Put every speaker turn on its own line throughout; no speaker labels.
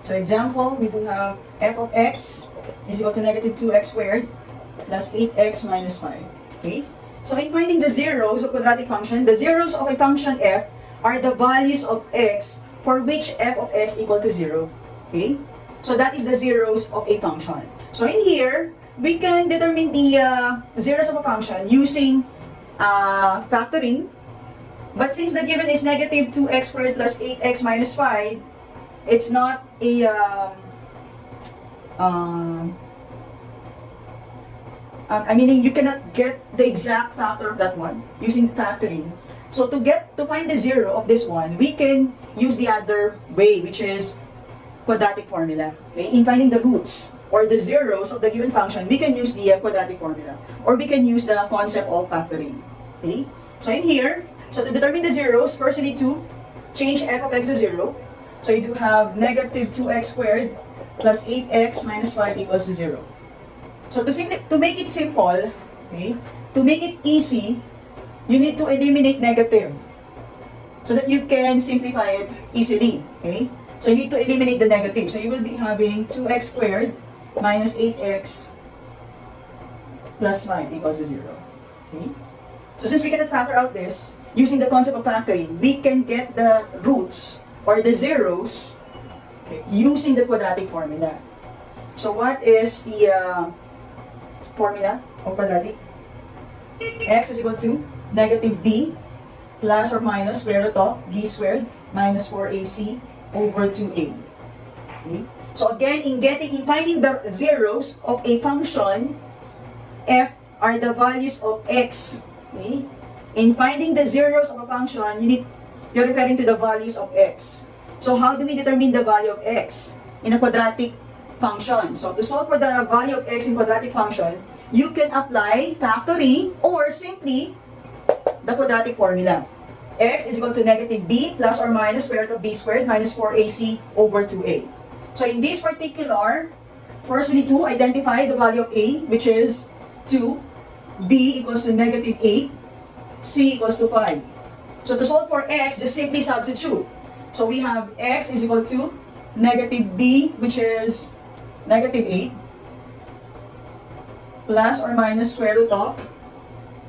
So example, we do have f of x is equal to negative 2x squared plus 8x minus 5. Okay? So in finding the zeros of quadratic function, the zeros of a function f are the values of x for which f of x equal to 0. Okay? So that is the zeros of a function. So in here, we can determine the zeros of a function using factoring. But since the given is negative 2x squared plus 8x minus 5, it's not a meaning you cannot get the exact factor of that one using factoring. So to find the zero of this one, we can use the other way, which is quadratic formula. Okay? In finding the roots or the zeros of the given function, we can use the quadratic formula, or we can use the concept of factoring. Okay? So in here, so to determine the zeros, first you need to change f of x to 0. So you do have negative 2x squared plus 8x minus 5 equals to 0. So to make it simple, okay, to make it easy, you need to eliminate negative so that you can simplify it easily. Okay? So you need to eliminate the negative. So you will be having 2x squared minus 8x plus 5 equals to 0. Okay? So since we cannot factor out this, using the concept of factoring, we can get the roots or the zeros, okay, using the quadratic formula. So what is the formula of quadratic? X is equal to negative b plus or minus square root of b squared minus 4ac over 2a. Okay? So again, in finding the zeros of a function, f are the values of x. Okay? In finding the zeros of a function, you're referring to the values of x. So how do we determine the value of x in a quadratic function? So to solve for the value of x in quadratic function, you can apply factoring or simply the quadratic formula. X is equal to negative b plus or minus square root of b squared minus 4ac over 2a. So in this particular, first we need to identify the value of a, which is 2, b equals to negative 8, c equals to 5. So to solve for x, just simply substitute. So we have x is equal to negative b, which is negative 8, plus or minus square root of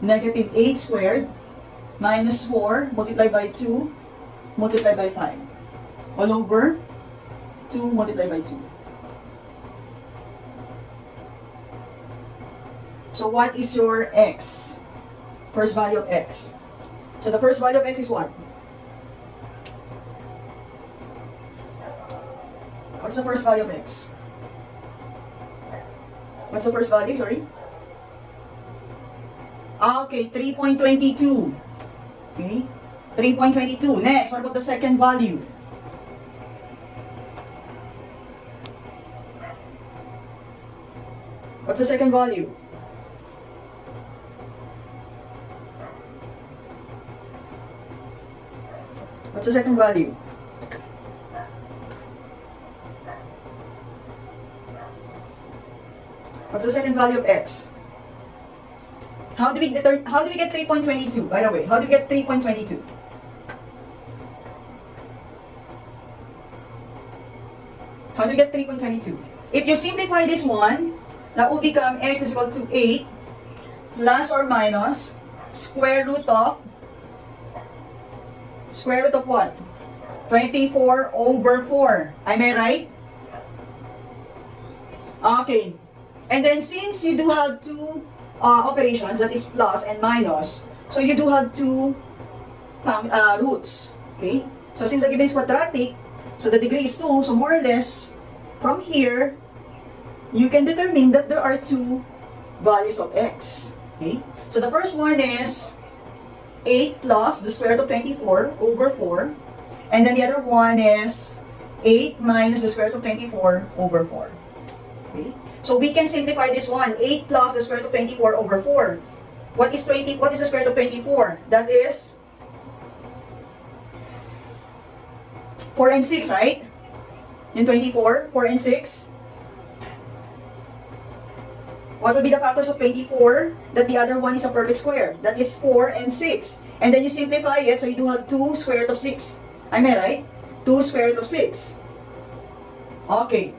negative 8 squared minus 4 multiplied by 2 multiplied by 5 all over 2 multiplied by 2. So what is your x? First value of x. So the first value of x is what? What's the first value of x? What's the first value? Sorry? Okay, 3.22. Okay, 3.22. Next, what about the second value? What's the second value? What's the second value? What's the second value of x? How do we get 3.22? By the way, how do we get 3.22? How do we get 3.22? If you simplify this one, that will become x is equal to 8 plus or minus square root of what? 24 over 4. Am I right? Okay. And then since you do have two operations, that is plus and minus, so you do have two roots. Okay? So since the given is quadratic, so the degree is 2, so more or less, from here, you can determine that there are two values of x. Okay? So the first one is 8 plus the square root of 24 over 4. And then the other one is 8 minus the square root of 24 over 4. Okay? So we can simplify this one. 8 plus the square root of 24 over 4. What is the square root of 24? That is 4 and 6, right? In 24, 4 and 6. What would be the factors of 24? That the other one is a perfect square. That is 4 and 6. And then you simplify it, so you do have 2 square root of 6. Am I right? 2 square root of 6. Okay.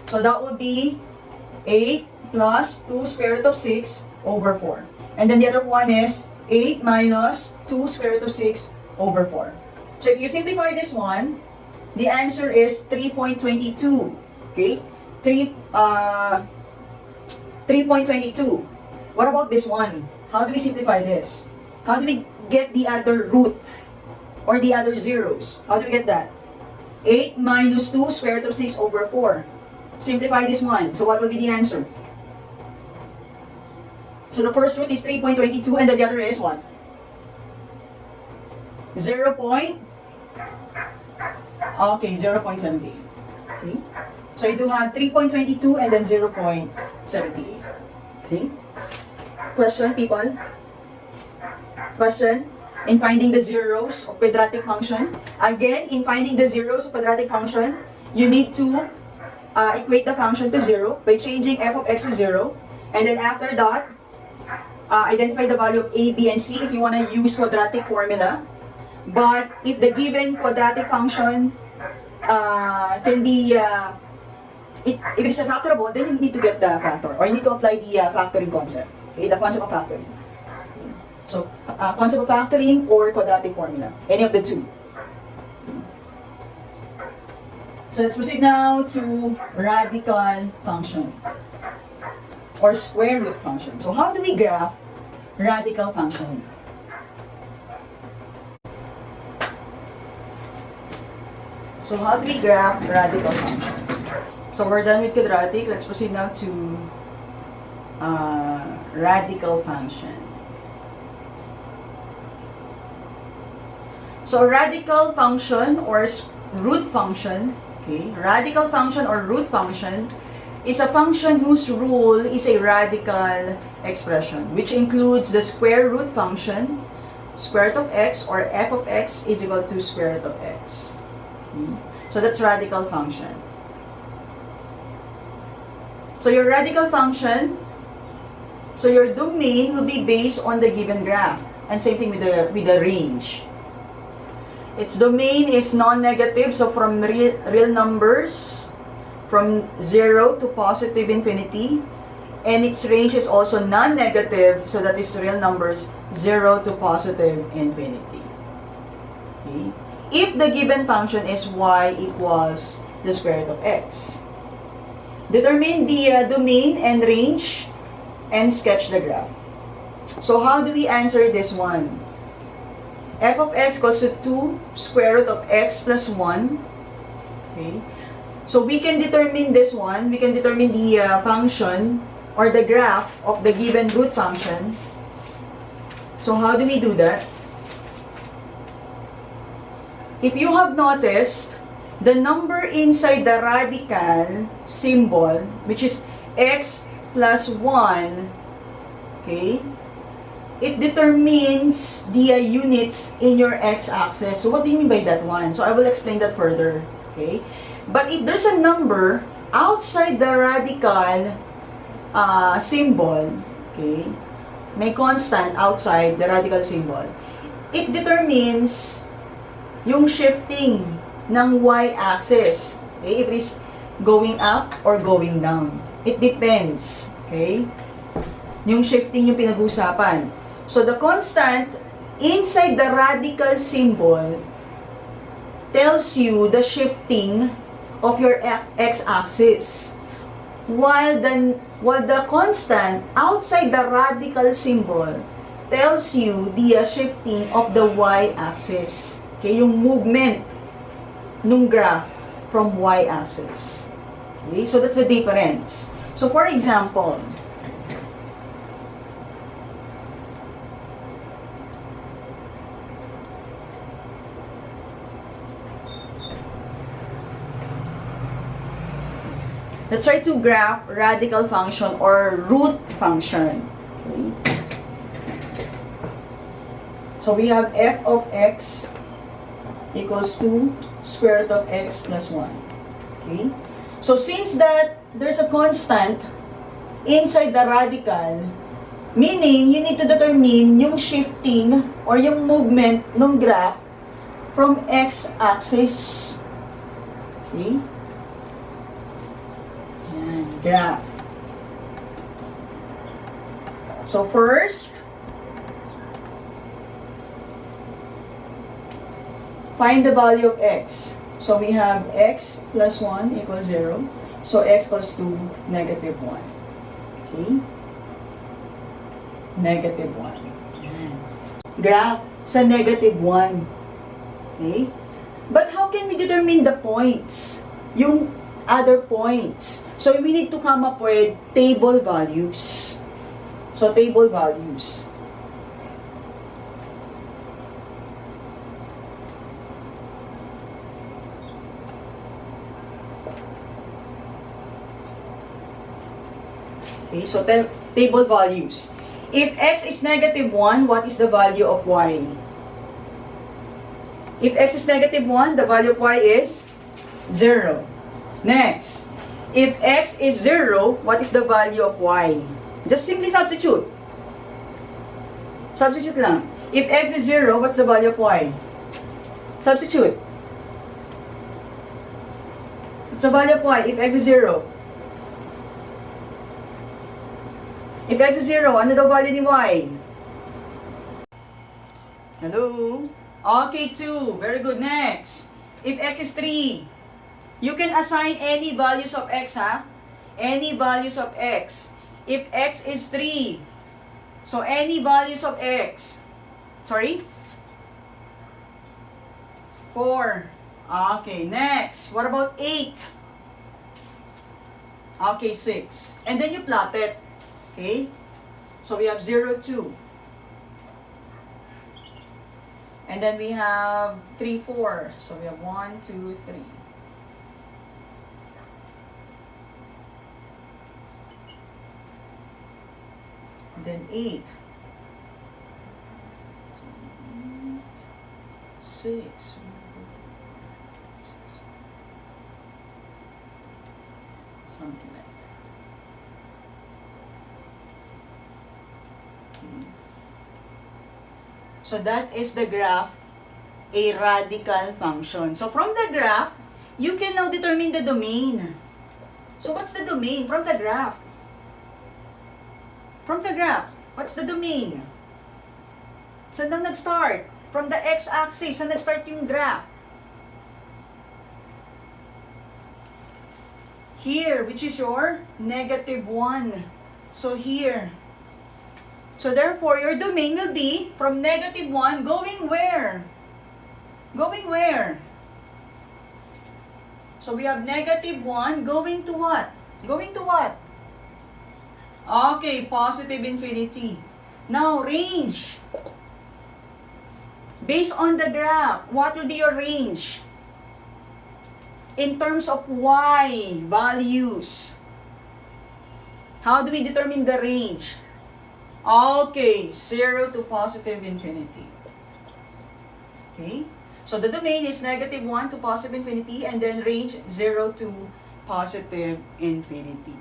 So that would be 8 plus 2 square root of 6 over 4. And then the other one is 8 minus 2 square root of 6 over 4. So if you simplify this one, the answer is 3.22. Okay? 3.22. What about this one? How do we simplify this? How do we get the other root or the other zeros? How do we get that? 8 minus 2 square root of 6 over 4. Simplify this one. So what will be the answer? So the first root is 3.22 and then the other is what? 0. Okay, 0.78. Okay. So you do have 3.22 and then 0.78. Okay. Question, people? Question? In finding the zeros of quadratic function. Again, in finding the zeros of quadratic function, you need to equate the function to 0 by changing f of x to 0. And then after that, identify the value of a, b, and c if you want to use quadratic formula. But if the given quadratic function can be, if it's a factorable, then you need to get the factor, or you need to apply the factoring concept. Okay, the concept of factoring. So, concept of factoring or quadratic formula, any of the two. So let's proceed now to radical function or square root function. So how do we graph radical function? So how do we graph radical function? So we're done with quadratic. Let's proceed now to radical function. So radical function or root function, okay, radical function or root function is a function whose rule is a radical expression, which includes the square root function, square root of x, or f of x is equal to square root of x. Okay. So that's radical function. So your radical function, so your domain will be based on the given graph, and same thing with the range. Its domain is non-negative, so from real numbers, from 0 to positive infinity. And its range is also non-negative, so that is real numbers, 0 to positive infinity. Okay. If the given function is y equals the square root of x. Determine the domain and range and sketch the graph. So how do we answer this one? F of x equals to 2 square root of x plus 1. Okay. So we can determine this one. We can determine the function or the graph of the given root function. So how do we do that? If you have noticed, the number inside the radical symbol, which is x plus 1, okay, it determines the units in your x-axis. So what do you mean by that one? So I will explain that further. Okay. But if there's a number outside the radical symbol, okay, may constant outside the radical symbol, it determines yung shifting ng y-axis. Okay, if it is going up or going down. It depends. Okay. Yung shifting yung pinag-usapan. So the constant inside the radical symbol tells you the shifting of your x-axis, while the constant outside the radical symbol tells you the shifting of the y-axis. Okay, yung movement nung graph from y-axis. Okay, so that's the difference. So for example, let's try to graph radical function or root function. Okay. So we have f of x equals to square root of x plus 1. Okay. So since that there's a constant inside the radical, meaning you need to determine yung shifting or yung movement ng graph from x-axis. Okay? Yan, graph. So first, find the value of x. So we have x plus 1 equals 0. So x equals to negative 1. Okay? Negative 1. Yan. Graph sa negative 1. Okay? But how can we determine the points? Yung other points. So we need to come up with table values. So table values. Okay, so table values. If x is negative 1, what is the value of y? If x is negative 1, the value of y is 0. Next, if x is 0, what is the value of y? Just simply substitute. Substitute lang. If x is 0, what's the value of y? Substitute. What's the value of y if x is 0? If x is 0, ano daw value ni y? Hello? Okay, 2. Very good. Next. If x is 3, you can assign any values of x, ha? Any values of x. If x is 3, so any values of x. Sorry? 4. Okay, next. What about 8? Okay, 6. And then you plot it. Okay? So we have 0, 2. And then we have 3, 4. So we have 1, 2, 3. And then 8. 6. Something like that. Okay. So that is the graph, a radical function. So from the graph, you can now determine the domain. So what's the domain from the graph? From the graph, what's the domain? Saan na nag-start? From the x-axis, saan nag-start yung graph? Here, which is your negative 1. So here. So therefore, your domain will be from negative 1 going where? Going where? So we have negative 1 going to what? Going to what? Okay, positive infinity. Now, range. Based on the graph, what will be your range? In terms of y values. How do we determine the range? Okay, 0 to positive infinity. Okay? So the domain is negative 1 to positive infinity and then range 0 to positive infinity.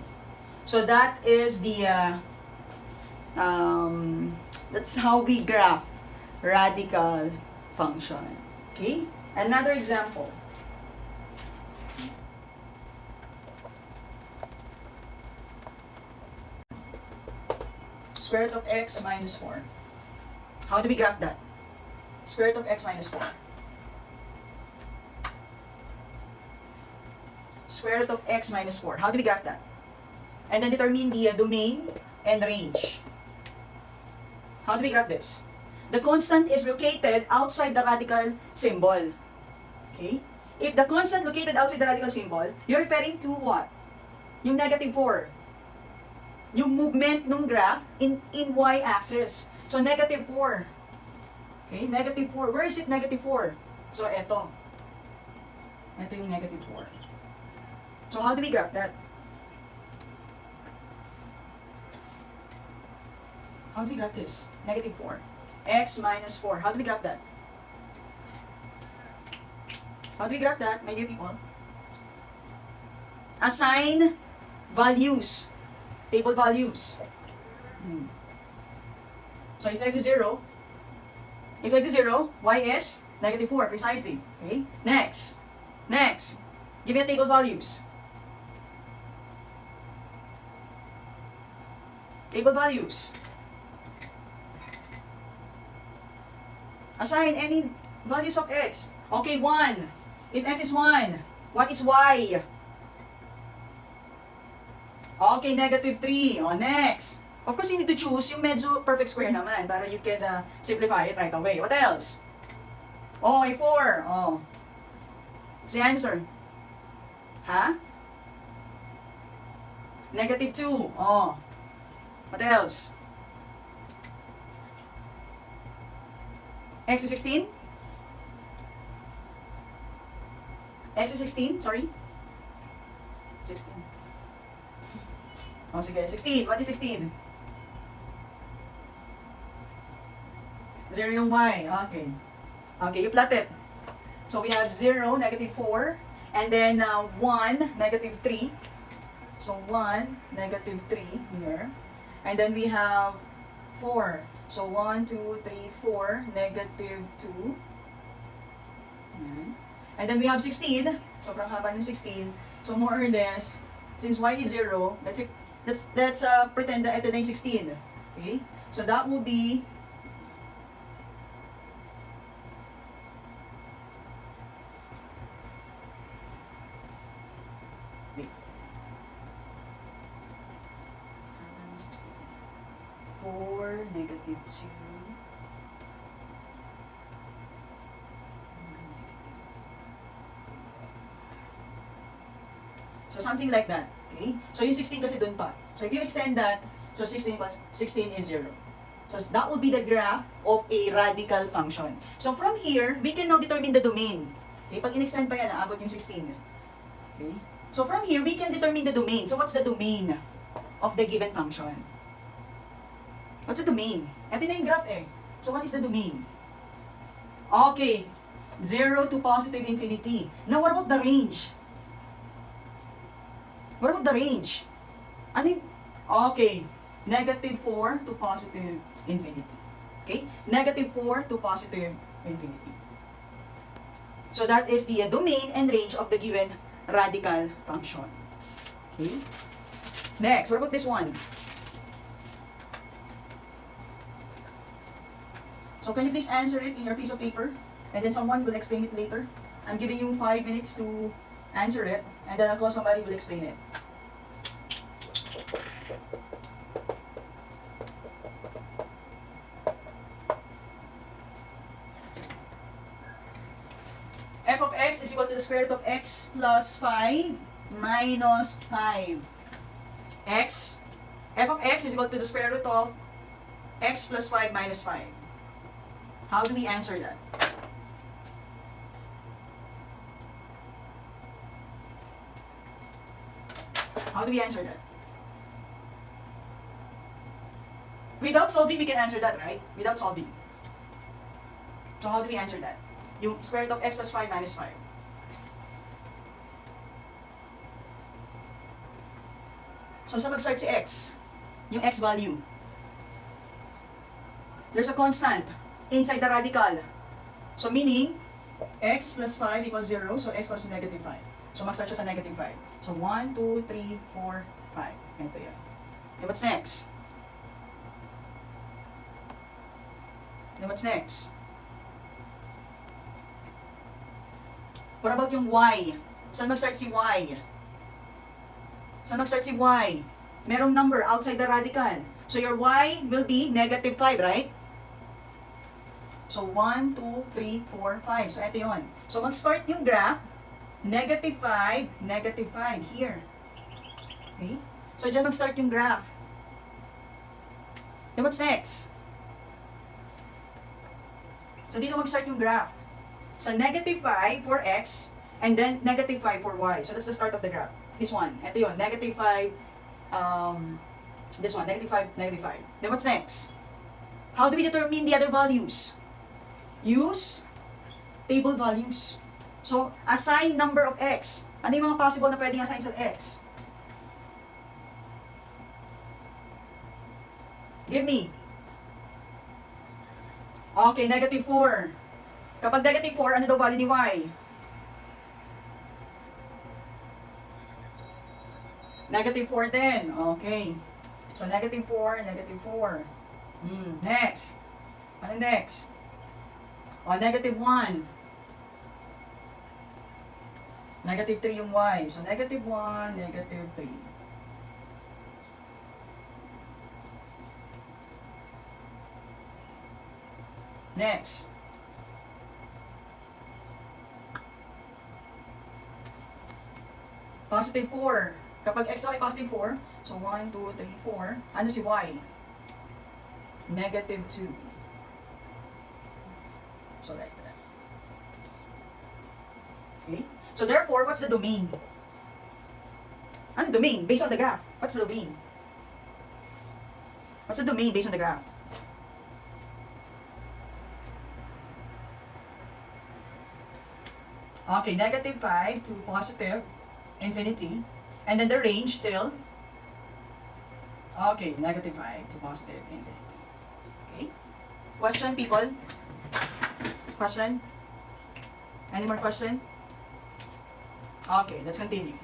So that is the, that's how we graph radical function. Okay? Another example. Square root of x minus 4. How do we graph that? Square root of x minus 4. Square root of x minus 4. How do we graph that? And then determine the domain and range. How do we graph this? The constant is located outside the radical symbol. Okay? If the constant located outside the radical symbol, you're referring to what? Yung negative 4. Yung movement ng graph in y-axis. So, negative 4. Okay, negative 4. Where is it negative 4? So, eto. Ito yung negative 4. So, how do we graph that? How do we graph this? Negative 4. X minus 4. How do we graph that? How do we graph that, my dear people? Assign values. Table values. So if x is 0, y is negative 4, precisely. Okay? Next. Give me a table values. Table values. Assign any values of x. Okay, 1. If x is 1, what is y? Okay, -3. Oh, next. Of course, you need to choose yung medyo perfect square naman para you can simplify it right away. What else? Oh, a 4. Oh. What's the answer? Huh? -2. Oh. What else? X is 16? X is 16? Sorry? 16. Oh, sige. 16. What is 16? 0 yung y. Okay. Okay, you plot it. So we have 0, -4, and then 1, -3. So 1, -3 here. And then we have 4. So 1, 2, 3, 4, -2. And then we have 16. Sobrang haba ng 16. So more or less, since y is 0, let's pretend that ito na yung 16. Okay? So that will be -2. So something like that. Okay? So yung 16 kasi dun pa. So if you extend that, so 16 is 0. So that will be the graph of a radical function. So from here, we can now determine the domain. Okay? Pag in-extend pa yan, aabot yung 16. Okay? So from here, we can determine the domain. So what's the domain of the given function? What's the domain? Ito na yung graph eh. So what is the domain? Okay. 0 to positive infinity. Now what about the range? What about the range? Ano yung... Okay. -4 to positive infinity. Okay? -4 to positive infinity. So that is the domain and range of the given radical function. Okay? Next, what about this one? So can you please answer it in your piece of paper? And then someone will explain it later. I'm giving you 5 minutes to answer it. And then I'll call somebody who will explain it. F of x is equal to the square root of x plus 5 minus 5. F of x is equal to the square root of x plus 5 minus 5. How do we answer that? How do we answer that? Without solving, we can answer that, right? Without solving. So how do we answer that? Yung square root of x plus 5 minus 5. So saan mag-start si x? Yung x value. There's a constant inside the radical. So meaning, x plus 5 equals 0, so x equals to -5. So mag-start siya sa -5. So 1, 2, 3, 4, 5. Ito yan. Then what's next? What about yung y? Saan mag-start si y? Merong number outside the radical. So your y will be -5, right? So 1, 2, 3, 4, 5. So ito yun. So mag-start yung graph, -5 here. Okay? So dyan mag-start yung graph. Then what's next? So dito mag-start yung graph. So -5 for x, and then -5 for y. So that's the start of the graph. This one. Ito yun. -5, this one. -5. Then what's next? How do we determine the other values? Use table values. So, assign number of x. Ano yung mga possible na pwedeng assign sa x? Give me. Okay, -4. Kapag -4, ano daw value ni y? Negative 4 din. Okay. So, negative 4, negative 4. Next. Ano next? O, negative 1. Negative 3 yung y. So, negative 1, negative 3. Next. Positive 4. Kapag x ay positive 4, so 1, 2, 3, 4. Ano si y? Negative 2. So, like that. Okay? So, therefore, what's the domain? Ano domain? Based on the graph. What's the domain? What's the domain based on the graph? Okay, negative 5 to positive infinity. And then the range still? Okay, negative 5 to positive infinity. Okay? Question, people? Question? Any more question? Okay, let's continue.